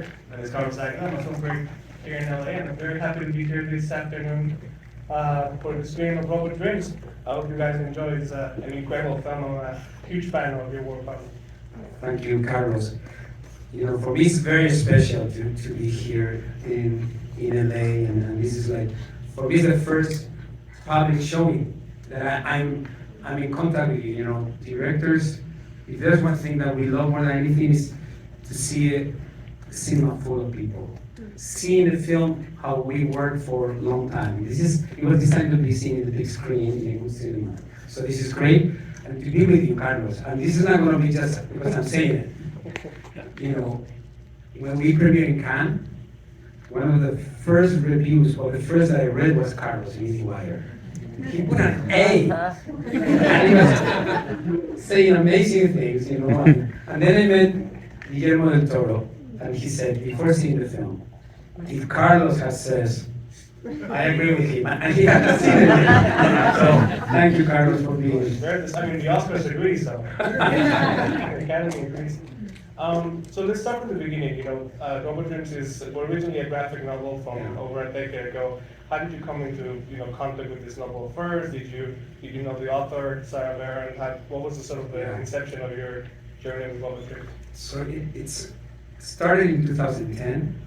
work. And this car was like, oh, my film's great here in LA, and I'm very happy to be here this afternoon for the screening of Robert Dreams. I hope you guys enjoy. It's an incredible film. I'm a huge fan of your work, Pablo. Thank you, Carlos. You know, for me it's very special to be here in LA, and this is like, for me it's the first public showing that I'm in contact with you. You know, directors, if there's one thing that we love more than anything is to see a cinema full of people. Seeing the film, how we worked for a long time. It was designed to be seen in the big screen in a good cinema. So this is great, and to be with you, Carlos. And this is not going to be just because I'm saying it. You know, when we premiered in Cannes, one of the first reviews, or the first that I read, was Carlos in IndieWire. He put an A, and he was saying amazing things, you know. And then I met Guillermo del Toro, and he said, before seeing the film, if Carlos says, I agree with him, and he had seen it. So thank you, Carlos, for being here. I mean, the Oscars agree, so the Academy agrees. So let's start from the beginning. You know, Robert Dreams was originally a graphic novel from over a decade ago. How did you come into contact with this novel first? Did you know the author, Sara Varon? What was the sort of the inception of your journey with Robert Dreams? So it's started in 2010.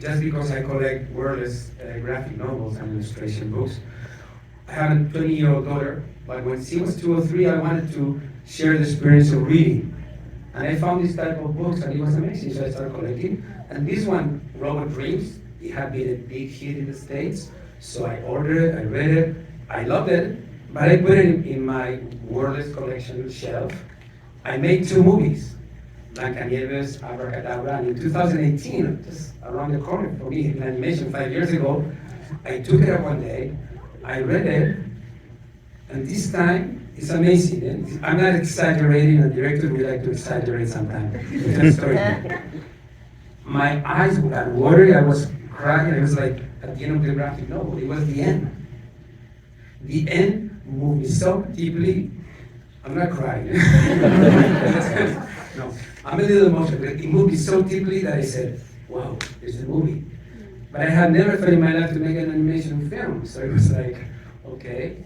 Just because I collect wordless graphic novels and illustration books. I have a 20-year-old daughter, but when she was 2 or 3, I wanted to share the experience of reading. And I found this type of books, and it was amazing, so I started collecting. And this one, Robert Dreams, it had been a big hit in the States, so I ordered it, I read it, I loved it, but I put it in my wordless collection shelf. I made 2 movies. Blancanieves, Abracadabra, and in 2018, just around the corner for me in animation 5 years ago, I took it up one day, I read it, and this time, it's amazing. And I'm not exaggerating, and directors would like to exaggerate sometimes. My eyes got watery, I was crying, I was like, at the end of the graphic novel, it was the end. The end moved me so deeply, I'm not crying. No, I'm a little emotional. It moved me so deeply that I said, wow, there's a movie. But I had never thought in my life to make an animation film. So it was like, okay.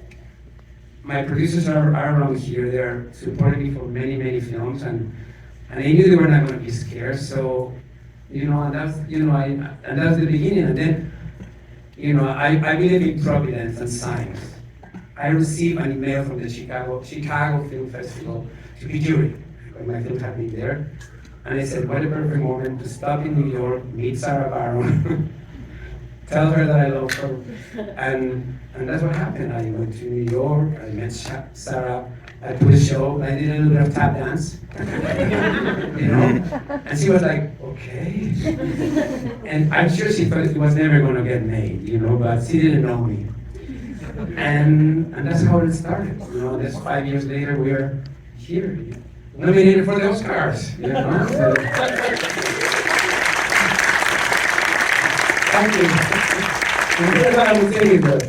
My producers are around here. They're supporting me for many, many films. And I knew they were not going to be scared. So, and that's, and that's the beginning. And then, I believe in providence and signs. I received an email from the Chicago Film Festival to be jury. My film had been there, and I said, what a perfect moment to stop in New York, meet Sara Varon, tell her that I love her, and that's what happened. I went to New York, I met Sara, I put a show, I did a little bit of tap dance, and she was like, okay, and I'm sure she thought it was never going to get made, but she didn't know me, and that's how it started. That's 5 years later, we are here. Nominated for the Oscars, Thank you. That's what I was saying, but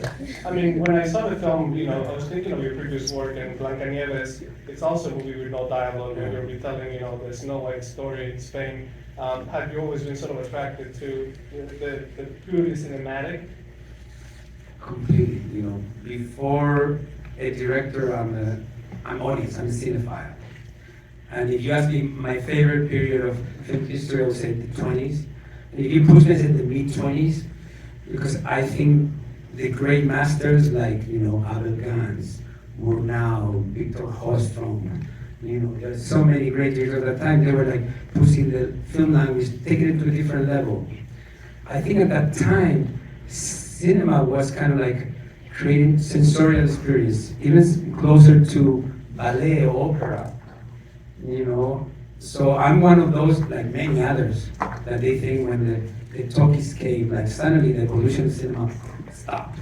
I mean, when I saw the film, I was thinking of your previous work, and Blancanieves, it's also a movie with no dialogue, and you're retelling, the Snow White story in Spain. Have you always been sort of attracted to the purely cinematic? Completely, before a director, I'm audience, I'm a cinephile. And if you ask me my favorite period of film history, I would say the 20s. And if you push me, I say the mid-20s, because I think the great masters like, Abel Gance, Murnau, Victor Hostrom, there's so many great directors at that time, they were like pushing the film language, taking it to a different level. I think at that time, cinema was kind of like creating sensorial experience, even closer to ballet or opera. So I'm one of those, like many others, that they think when the talkies came, like suddenly the evolution of cinema stopped.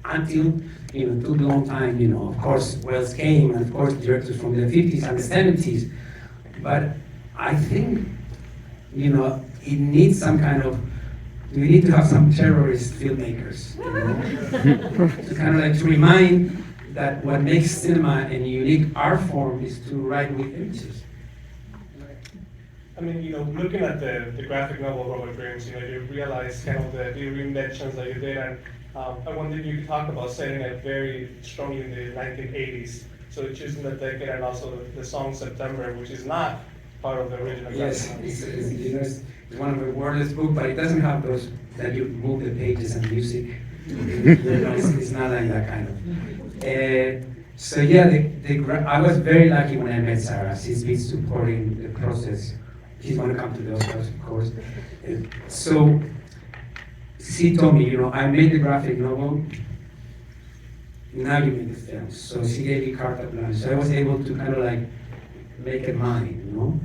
Until, took a long time, of course, Wells came, and of course, directors from the 50s and the 70s. But I think, it needs some kind of, we need to have some terrorist filmmakers, to kind of like to remind that what makes cinema a unique art form is to write with images. I I mean, looking at the graphic novel Robot Dreams, you realize kind of the reinventions that you did, and I wonder if you could talk about setting it very strongly in the 1980s. So choosing the decade and also the song September, which is not part of the original. Yes, it's one of the wordless book, but it doesn't have those that you move the pages and music. It's not like that kind of. So yeah, I was very lucky when I met Sara. She's been supporting the process. She's going to come to the Oscars, of course. So she told me, I made the graphic novel. Now you make the film. So she gave me carte blanche. So I was able to kind of like make it mine,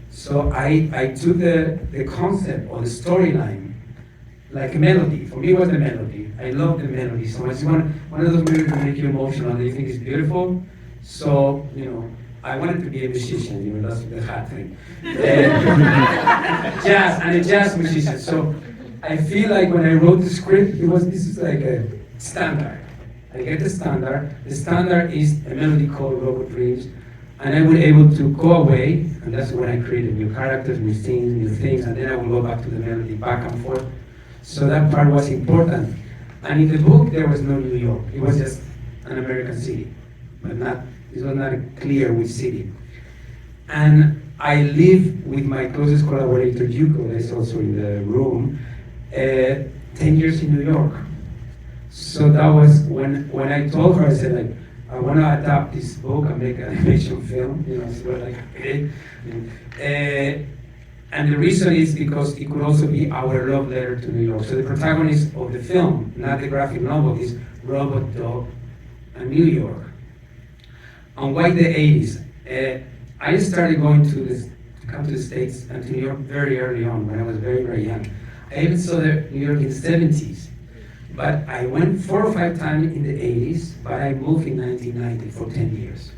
So I took the concept or the storyline, like a melody. For me, it was the melody. I love the melody so much. It's one of those movies that make you emotional. That you think is beautiful. So I wanted to be a musician. That's the hard thing. Jazz and a jazz musician. So I feel like when I wrote the script, this is like a standard. I get the standard. The standard is a melody called Robot Dreams. And I was able to go away, and that's when I created new characters, new scenes, new things, and then I will go back to the melody, back and forth. So that part was important. And in the book, there was no New York. It was just an American city, but it was not clear which city. And I live with my closest collaborator, Yuko, that's also in the room, 10 years in New York. So that was when I told her, I said, like, I want to adapt this book and make an animation film, so like, okay. And the reason is because it could also be our love letter to New York. So the protagonist of the film, not the graphic novel, is Robot Dog and New York. And why the 80s? I started going to come to the States and to New York very early on, when I was very, very young. I even saw New York in the 70s. But I went 4 or 5 times in the 80s, but I moved in 1990 for 10 years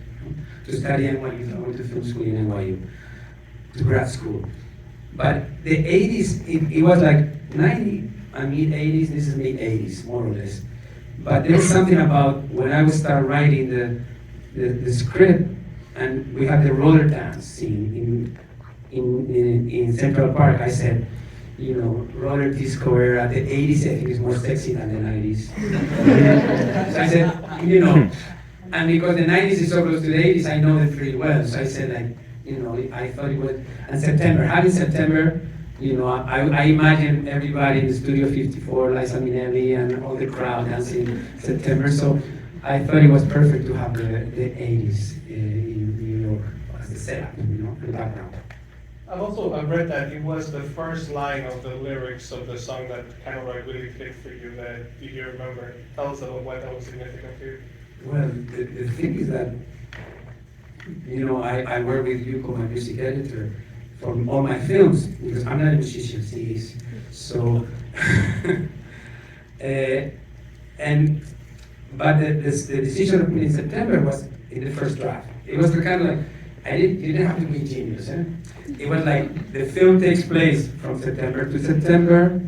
to study NYU. I went to film school in NYU, to grad school. But the 80s, it was like 90 and mid-80s, this is mid-80s, more or less. But there was something about when I would start writing the script, and we had the roller dance scene in Central Park, I said, roller disco era, the 80s I think is more sexy than the 90s. So I said, and because the 90s is so close to the 80s, I know it pretty well. So I said, like, I thought it was, and September, having September, I imagine everybody in the Studio 54, Liza Minnelli, and all the crowd dancing September. So I thought it was perfect to have the 80s in New York as the setup, the background. I've read that it was the first line of the lyrics of the song that kind of like really clicked for you, that you remember. Tell us about why that was significant to you. Well, the thing is that, I work with Yuko, my music editor, for all my films, because I'm not a musician, he is. So, but the decision of me in September was in the first draft. It was the kind of like, you didn't have to be genius. It was like the film takes place from September to September.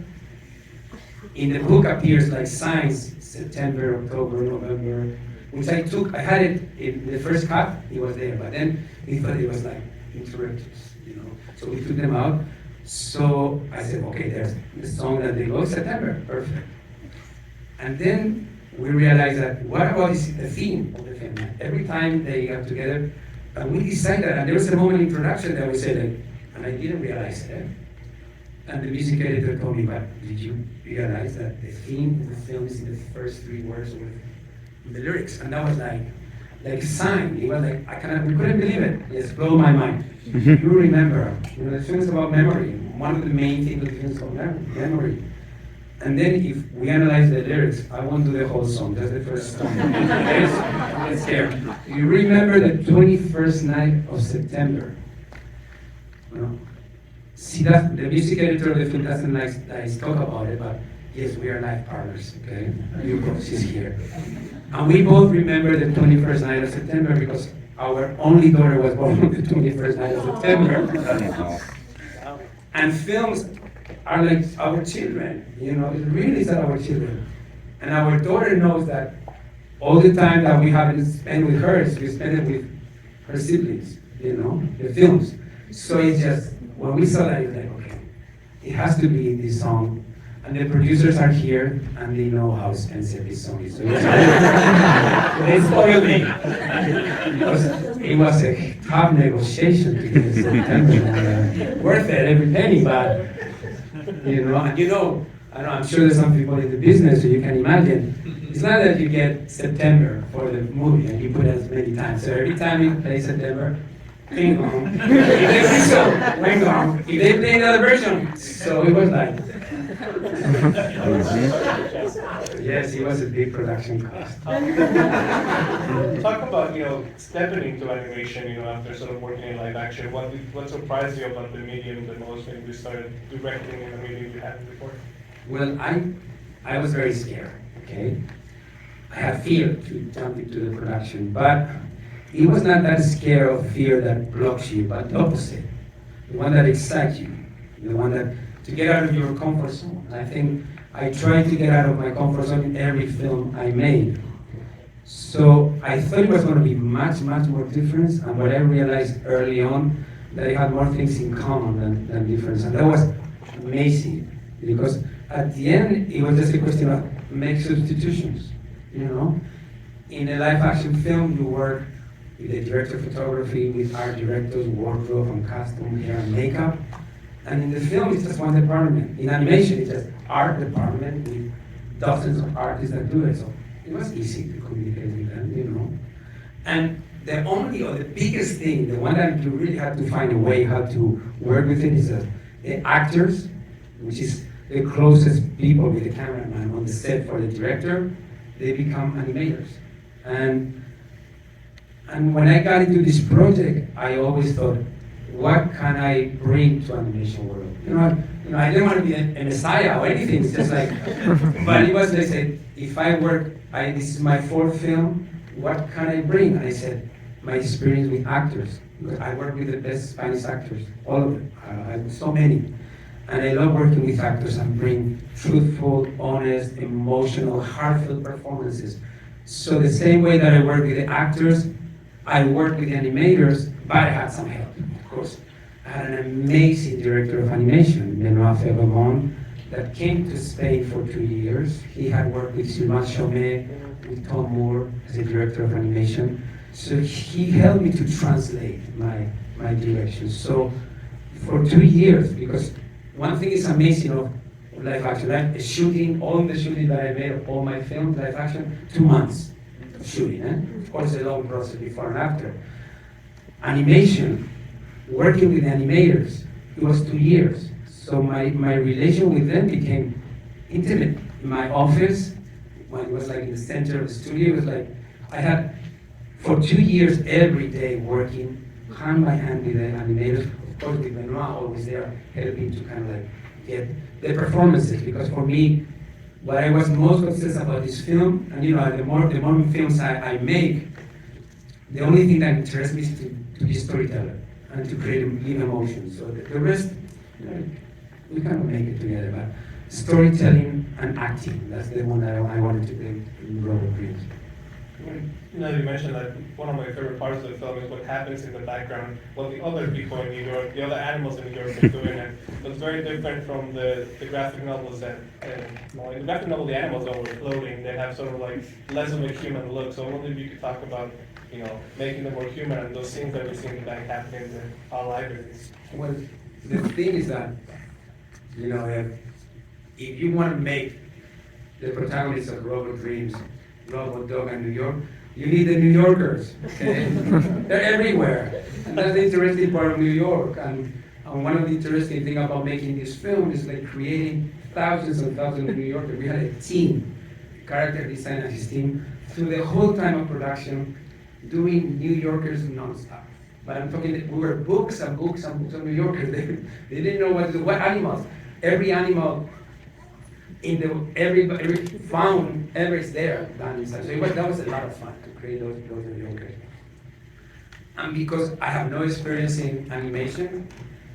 In the book appears like signs, September, October, November, which I had it in the first cut, it was there, but then we thought it was like interruptions, So we took them out. So I said, okay, there's the song that they go, September, perfect. And then we realized that what about the theme of the film? Every time they got together, and we decided, and there was a moment in production that we said, and I didn't realize it. And the music editor told me, but did you realize that the theme of the film is in the first 3 words of the lyrics? And that was like a sign. It was like, we couldn't believe it. It blew my mind. You remember, the film is about memory. One of the main things of the film is about memory. And then if we analyze the lyrics, I won't do the whole song, just the first song. Let's hear. You remember the 21st night of September. See that the music editor of the film doesn't like talk about it, but yes, we are life partners, okay? She's here. And we both remember the 21st night of September because our only daughter was born on the 21st night of September. And films are like our children, it really is our children. And our daughter knows that all the time that we haven't spent with her, we spend it with her siblings, the films. So it's just when we saw that, it's like, okay, it has to be this song. And the producers are here, and they know how expensive this song is. So they spoiled me. It was a tough negotiation to get September. Worth it, every penny, but, I'm sure there's some people in the business, so you can imagine. It's not that you get September for the movie, and you put it as many times. So every time you play September, ding dong. If they play so, ding dong. If they play another version, so it was like. Yes, it was a big production cost. Talk about, stepping into animation, after sort of working in live action. What surprised you about the medium the most when you started directing in a medium you hadn't before? Well, I was very scared, okay? I had fear to jump into the production, but it was not that scare of fear that blocks you, but the opposite. The one that excites you, the one that to get out of your comfort zone. I think I tried to get out of my comfort zone in every film I made. So I thought it was going to be much, much more different, and what I realized early on, that I had more things in common than difference, and that was amazing, because at the end, it was just a question of make substitutions, In a live action film, you work with the director of photography, with art directors, wardrobe and costume, hair and makeup. And in the film, it's just one department. In animation, it's just art department with dozens of artists that do it. So it was easy to communicate with them, And the only or the biggest thing, the one that you really have to find a way how to work with it is the actors, which is the closest people with the cameraman on the set for the director. They become animators. And when I got into this project, I always thought, what can I bring to animation world? I didn't want to be a messiah or anything. It's just like, but it was, they said, if I work, this is my fourth film, what can I bring? And I said, my experience with actors, because I work with the best Spanish actors, all of them, I have so many. And I love working with actors and bring truthful, honest, emotional, heartfelt performances. So the same way that I work with the actors, I work with the animators, but I had some help, of course. I had an amazing director of animation, Varon, that came to Spain for 2 years. He had worked with Sylvain Chomet, with Tom Moore as a director of animation. So he helped me to translate my direction. So for 2 years, because one thing is amazing of live action, like all the shooting that I made of all my films, live action, 2 months of shooting. Of course, a long process before and after. Animation, working with animators, it was 2 years. So my relation with them became intimate. In my office, when it was like in the center of the studio, it was like, I had, for 2 years, every day working hand by hand with the animators, of course with Benoit always there, helping to kind of like get the performances, because for me, what I was most obsessed about this film, and the more films I make, the only thing that interests me is to be a storyteller and to create live emotions. So the rest, we kind of make it together, but storytelling and acting, that's the one that I wanted to do in Robot Dreams. You mentioned that one of my favorite parts of the film is what happens in the background, what the other people in New York, the other animals in New York are doing, and it's very different from the graphic novels that, in the graphic novel the animals are always floating, they have sort of like less of a human look, so I wonder if you could talk about, making them more human and those scenes that we see in the back happening in our libraries. Well, the thing is that, if you want to make the protagonists of Robot Dreams, Robot Dog and New York, you need the New Yorkers, okay? They're everywhere, and that's the interesting part of New York. And one of the interesting things about making this film is like creating thousands and thousands of New Yorkers. We had a team, character designer, his team, through the whole time of production, doing New Yorkers nonstop. But I'm talking, we were books and books and books of New Yorkers. They didn't know what to do. What animals? Every animal every found ever is there done inside. So that was a lot of fun to create those New Yorkers. And because I have no experience in animation,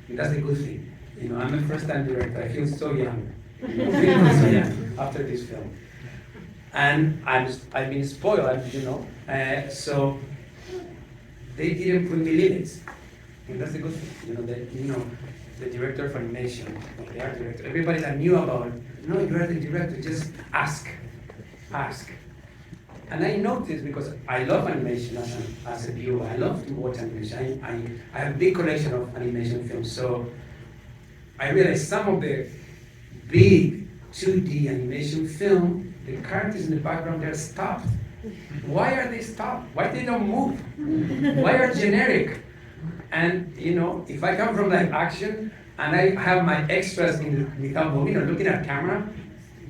that's a good thing. I'm a first-time director. I feel so young. I feel so young after this film. And I've been spoiled, so they didn't put me limits. And that's a good thing, the director of animation, the art director, everybody that knew about it, no, you're the director, just ask. And I noticed, because I love animation as a viewer, I love to watch animation. I have a big collection of animation films, so I realized some of the big 2D animation film, the characters in the background, they're stopped. Why are they stopped? Why they don't move? Why are generic? And if I come from live action and I have my extras without moving or looking at camera,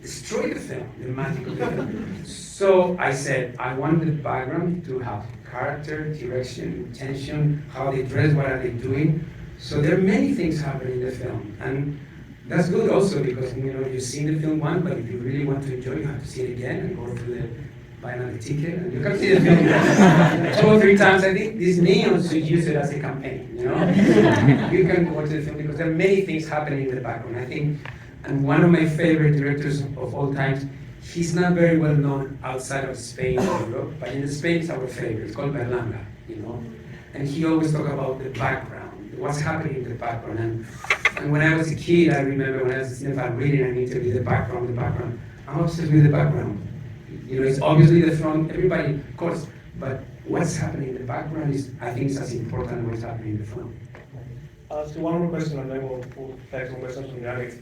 destroy the film, the magic of the film. So I said, I want the background to have character, direction, intention, how they dress, what are they doing. So there are many things happening in the film. And that's good also because you've seen the film once, but if you really want to enjoy it, you have to see it again and go through buy another ticket, and you can see the film 2 or 3 times. I think these neons should use it as a campaign, You can watch the film because there are many things happening in the background. I think, and one of my favorite directors of all times, he's not very well known outside of Spain or Europe, but in Spain it's our favorite. It's called Berlanga, And he always talk about the background, what's happening in the background. And when I was a kid, I remember when I was a cinema reading an interview, the background. I'm obsessed with the background. It's obviously the front, everybody, of course, but what's happening in the background I think, is as important as what's happening in the front. So one more question, and then we'll take some questions from the audience.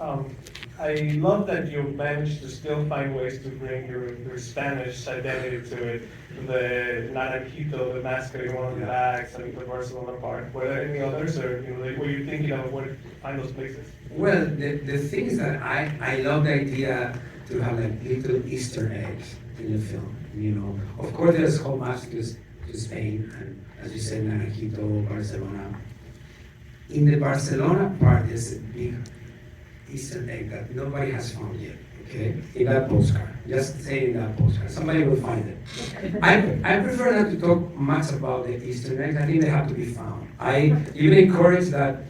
I love that you managed to still find ways to bring your Spanish identity to it. The Naranjito, the mascot, one of the bags, and the Barcelona part. Were there any others, or were you thinking of where to find those places? Well, the thing is that I love the idea to have like little Easter eggs in the film. Of course, there's homages to Spain, and as you said, Naranjito, Barcelona. In the Barcelona part, there's a big Easter egg that nobody has found yet, okay? In that postcard, just say in that postcard, somebody will find it. I prefer not to talk much about the Easter eggs. I think they have to be found. I even encourage that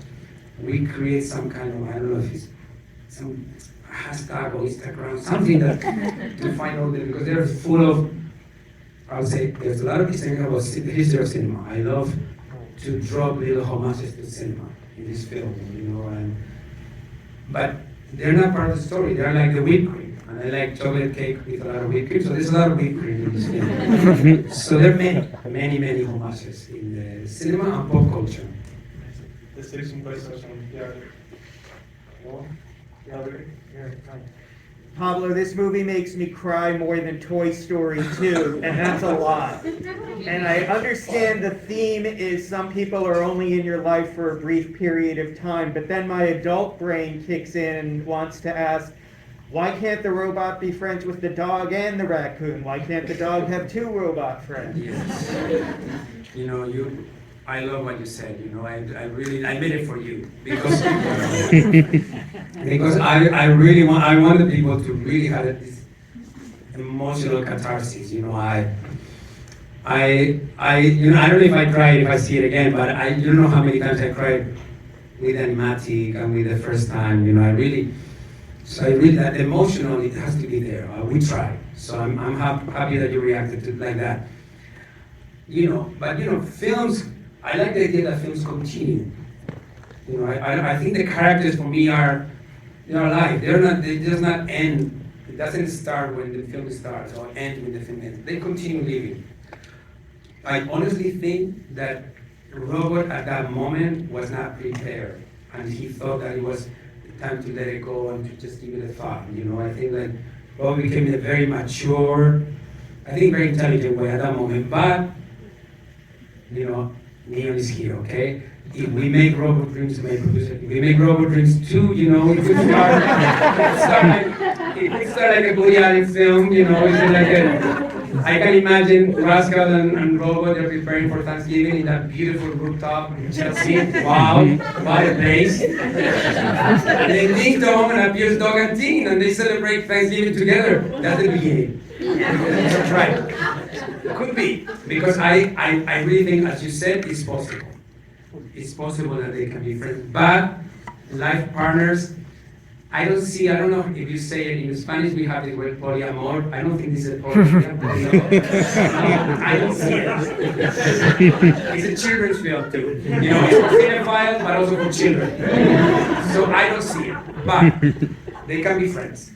we create some kind of, I don't know if it's some hashtag or Instagram, something that to find all them, because they're full of, I would say, there's a lot of things about the history of cinema. I love to drop little homages to cinema in this film, but they're not part of the story. They're like the whipped cream, and I like chocolate cake with a lot of whipped cream, so there's a lot of whipped cream in this film. So there are many homages in the cinema and pop culture. Let's take some questions from the audience. Pablo, this movie makes me cry more than Toy Story 2, and that's a lot. And I understand the theme is some people are only in your life for a brief period of time, but then my adult brain kicks in and wants to ask, why can't the robot be friends with the dog and the raccoon? Why can't the dog have 2 robot friends? Yes. I love what you said, I made it for you, because I wanted people to really have this emotional catharsis, I don't know if I cry if I see it again, but you don't know how many times I cried with Animatic and with the first time, that emotional, it has to be there. We try, so I'm happy that you reacted to like that. But films. I like the idea that films continue. I think the characters for me are alive. They just not end. It doesn't start when the film starts or end when the film ends. They continue living. I honestly think that Robert at that moment was not prepared, and he thought that it was the time to let it go and to just give it a thought. I think that Robert became a very mature, very intelligent way at that moment. But Neon is here, okay? If we make Robot Dreams, if we make Robot Dreams 2, it could start like a Woody Allen film, it's like I can imagine Rascal and Robot, they're preparing for Thanksgiving in that beautiful rooftop in Chelsea. Wow, what a place. And then Ding Dong and appears Dog and Teen, and they celebrate Thanksgiving together. That's the beginning. That's right. Could be, because I really think, as you said, it's possible. It's possible that they can be friends. But life partners, I don't see, I don't know if you say it in Spanish, we have the word poliamor. I don't think this is poliamor. I don't see it. It's a children's film too. You know, it's for cinephiles, but also for children. So I don't see it. But they can be friends.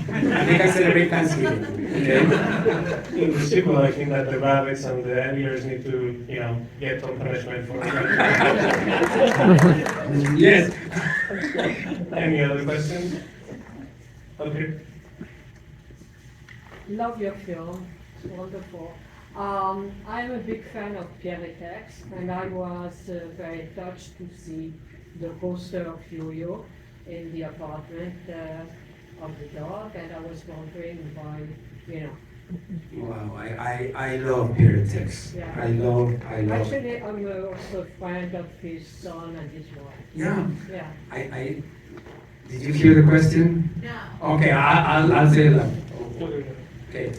And they can celebrate Thanksgiving. Okay? In the sequel, I think that the rabbits and the anglers need to, you know, get some punishment for it. Yes. Any other questions? Okay. Love your film, it's wonderful. I'm a big fan of Pierre Tex, and I was very touched to see the poster of Yo-Yo in the apartment of the dog, and I was wondering why, you know. Wow, I love Pierre Tex. Yeah. I love. Actually, I'm also a friend of his son and his wife. Yeah. Yeah. Did you hear the question? No. Okay, I'll say that. Okay,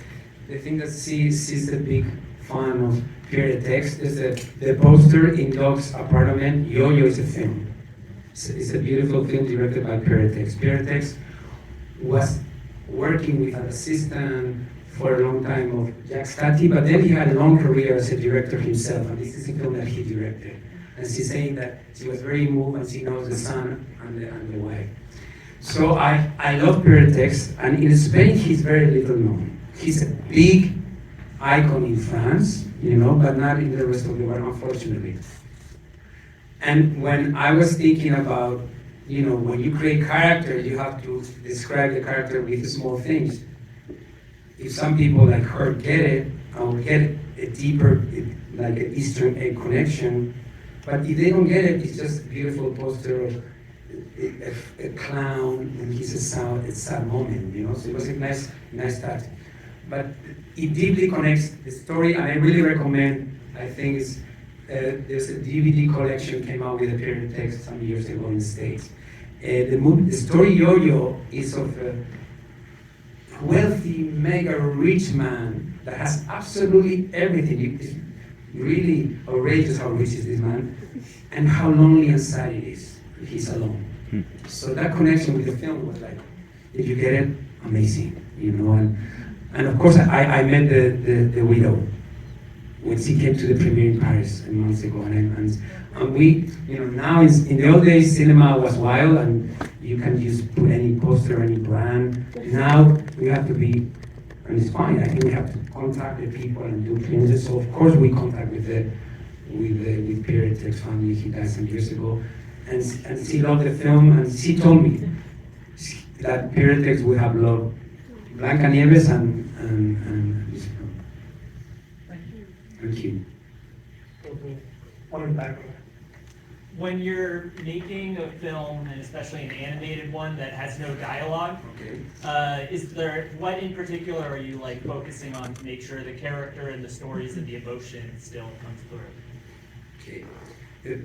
the thing that she's a big fan of Pierre Tex is the poster in Dog's apartment. Yo-Yo is a film. It's a beautiful film directed by Pierre Tex. Pierre Tex was working with an assistant for a long time of Jack Stati, but then he had a long career as a director himself, and this is a film that he directed. And she's saying that she was very moved and she knows the son and the wife. So I love Pierre Tex, and in Spain he's very little known. He's a big icon in France, you know, but not in the rest of the world, unfortunately. And when I was thinking about, you know, when you create character, you have to describe the character with small things. If some people like her get it, I will get a deeper, like an Eastern egg connection. But if they don't get it, it's just a beautiful poster of a clown, and he's a sad moment, you know. So it was a nice touch. But it deeply connects the story, and I really recommend. I think it's there's a DVD collection came out with a Pierre Tex some years ago in the States. The story Yo-Yo is of a wealthy, mega rich man that has absolutely everything. It's really outrageous how rich is this man, and how lonely and sad it is. He's alone. So that connection with the film was like, if you get it, amazing, you know. And of course, I met the widow when she came to the premiere in Paris months ago, and we, you know, now in the old days, cinema was wild, and you can just put any poster, any brand. Now we have to be, and it's fine. I think we have to contact the people and do clearances. So of course we contact with Pierre Tex family. He died some years ago, and she loved the film, and she told me that Pierre Tex would have loved Blancanieves and this film. Thank you. One in the back. When you're making a film, and especially an animated one that has no dialogue, Okay. is there, what in particular are you like focusing on to make sure the character and the stories and the emotion still comes through? Okay.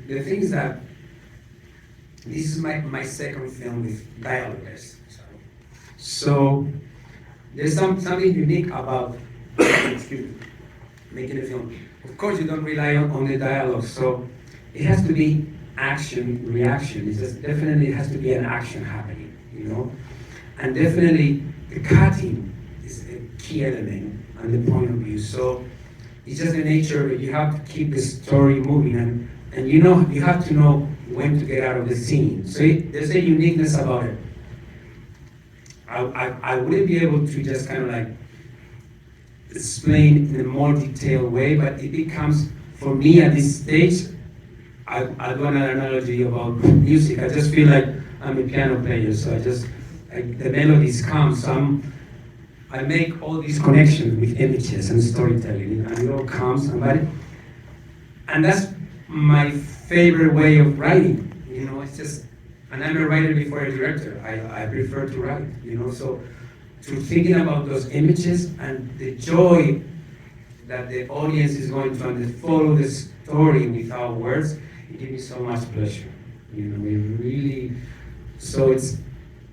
The thing is that this is my second film with dialogueless. So there's something unique about excuse me, making a film. Of course, you don't rely on the dialogue, so it has to be action, reaction. It just definitely has to be an action happening, you know? And definitely the cutting is a key element and the point of view. So it's just the nature of it. You have to keep the story moving, and you know, you have to know when to get out of the scene. So there's a uniqueness about it. I wouldn't be able to just kind of like explain in a more detailed way, but it becomes, for me at this stage, I'll do an analogy about music. I just feel like I'm a piano player, so the melodies come, so I make all these connections with images and storytelling, and it all comes, and that's my favorite way of writing, you know. It's just, and I'm a writer before a director. I prefer to write, you know, so to thinking about those images and the joy that the audience is going to follow the story without words, it gives me so much pleasure, you know. It really, so it's,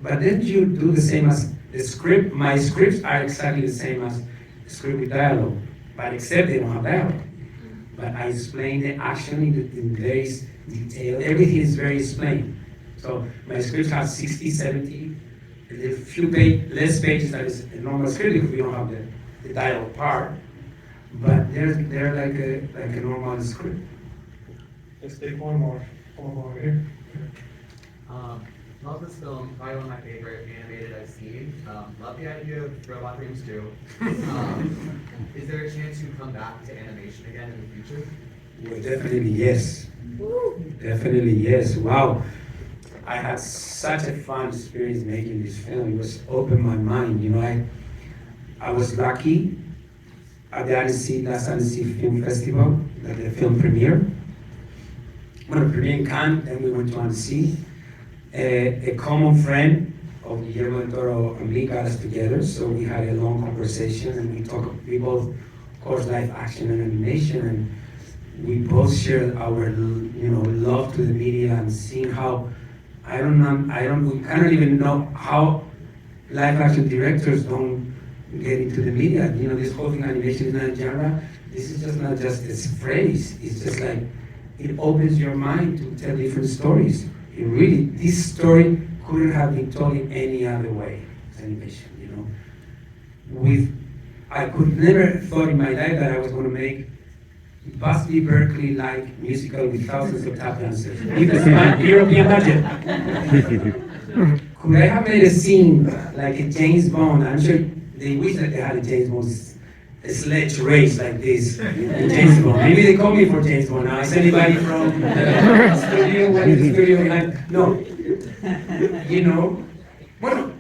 but then you do the same as the script. My scripts are exactly the same as the script with dialogue, but except they don't have dialogue. But I explain the action in very detail. Everything is very explained. So my scripts have 60, 70 a few less pages than is a normal script because we don't have the dialogue part, but they're like a normal script. Let's take one more over here. Love this film, probably one of my favorite animated I've seen. Love the idea of robot dreams too. Is there a chance you come back to animation again in the future? Well, definitely yes. Definitely yes. Wow. I had such a fun experience making this film. It was opened my mind. You know, I was lucky at the Annecy Film Festival, at the film premiere. When the premiere in Cannes, then we went to Annecy. A common friend of Guillermo del Toro and me got us together, so we had a long conversation and we both, of course, live action and animation, and we both shared our, love to the media and seeing how, we cannot even know how live action directors don't get into the media. You know, this whole thing, animation is not a genre. This is just not just a phrase. It's just like, it opens your mind to tell different stories. Really, this story couldn't have been told in any other way. It's animation, you know. I could never thought in my life that I was going to make Busby Berkeley-like musical with thousands of tap dancers. With European budget. Could I have made a scene like a James Bond? I'm sure they wish that they had a James Bond a sledge race like this in James Bond. Maybe they call me for James Bond now. Is anybody from the studio? What is the studio behind? No. You know? Well,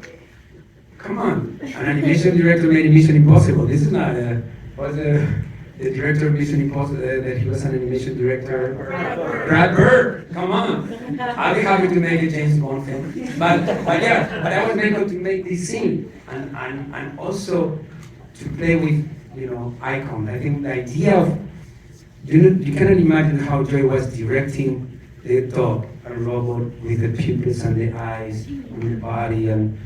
come on. An animation director made a Mission Impossible. This is not the director of Mission Impossible, that he was an animation director. Brad Bird. Come on. I'll be happy to make a James Bond film. But I was able to make this scene and also to play with, icon. I think the idea of, you cannot imagine how Joy was directing the dog, a robot with the pupils and the eyes and the body, and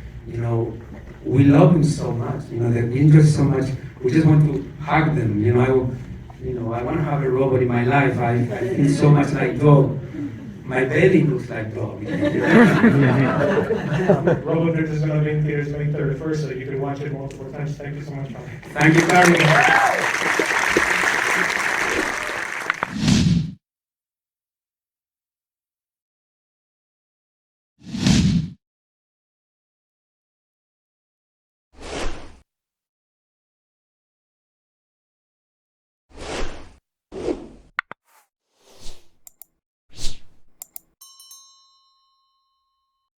we love him so much. That we enjoy so much. We just want to hug them. I want to have a robot in my life. I feel so much like dog. My belly looks like dog. Robot Bridge is going to be in theaters May 31st, so you can watch it multiple times. Thank you so much, Pablo. Thank you, Carmen.